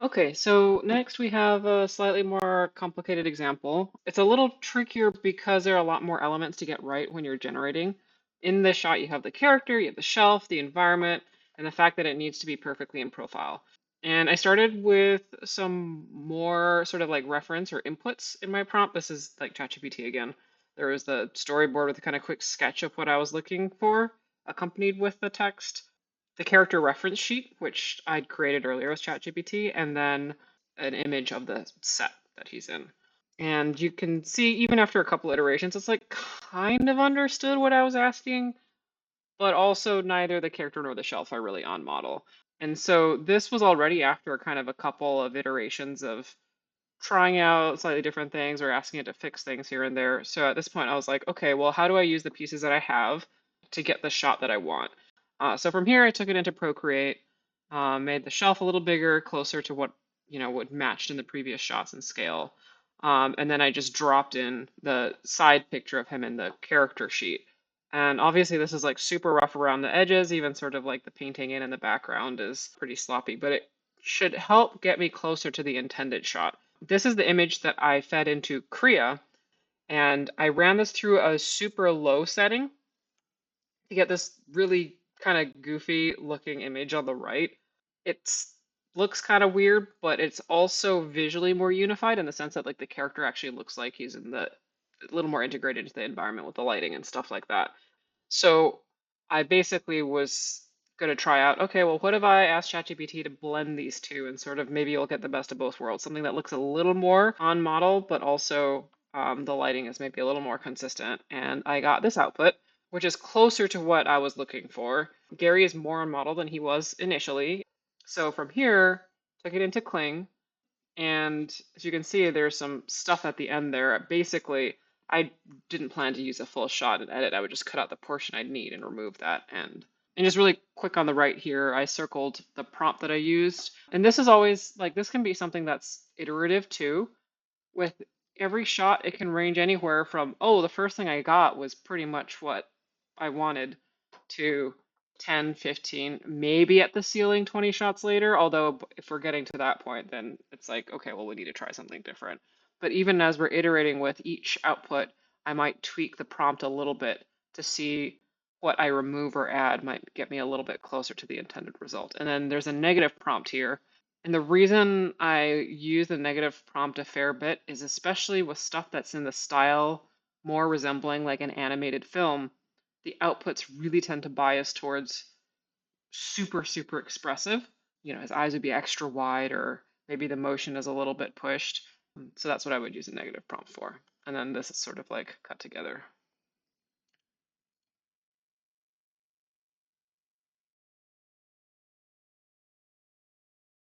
Okay, so next we have a slightly more complicated example. It's a little trickier because there are a lot more elements to get right when you're generating. In this shot, you have the character, you have the shelf, the environment, and the fact that it needs to be perfectly in profile. And I started with some more sort of like reference or inputs in my prompt. This is like ChatGPT again. There was the storyboard with a kind of quick sketch of what I was looking for, accompanied with the text, the character reference sheet, which I'd created earlier with ChatGPT, and then an image of the set that he's in. And you can see, even after a couple iterations, it's like kind of understood what I was asking, but also neither the character nor the shelf are really on model. And so this was already after kind of a couple of iterations of trying out slightly different things or asking it to fix things here and there. So at this point, I was like, okay, well, how do I use the pieces that I have to get the shot that I want? So from here, I took it into Procreate, made the shelf a little bigger, closer to what matched in the previous shots and scale. And then I just dropped in the side picture of him in the character sheet. And obviously, this is like super rough around the edges, even sort of like the painting in the background is pretty sloppy, but it should help get me closer to the intended shot. This is the image that I fed into Krea, and I ran this through a super low setting to get this really kind of goofy looking image on the right. It looks kind of weird, but it's also visually more unified in the sense that like the character actually looks like he's in the a little more integrated into the environment with the lighting and stuff like that. So I basically was going to try out, okay, well, what if I ask ChatGPT to blend these two and sort of maybe you'll get the best of both worlds, something that looks a little more on model, but also the lighting is maybe a little more consistent. And I got this output, which is closer to what I was looking for. Gary is more on model than he was initially. So from here, took it into Kling, and as you can see, there's some stuff at the end there. Basically, I didn't plan to use a full shot and edit. I would just cut out the portion I'd need and remove that end. And just really quick on the right here, I circled the prompt that I used. And this is always like, this can be something that's iterative too. With every shot, it can range anywhere from, oh, the first thing I got was pretty much what I wanted, to 10, 15, maybe at the ceiling 20 shots later. Although, if we're getting to that point, then it's like, okay, well, we need to try something different. But even as we're iterating with each output, I might tweak the prompt a little bit to see what I remove or add might get me a little bit closer to the intended result. And then there's a negative prompt here. And the reason I use the negative prompt a fair bit is especially with stuff that's in the style more resembling like an animated film, the outputs really tend to bias towards super, super expressive. His eyes would be extra wide, or maybe the motion is a little bit pushed. So that's what I would use a negative prompt for. And then this is sort of like cut together.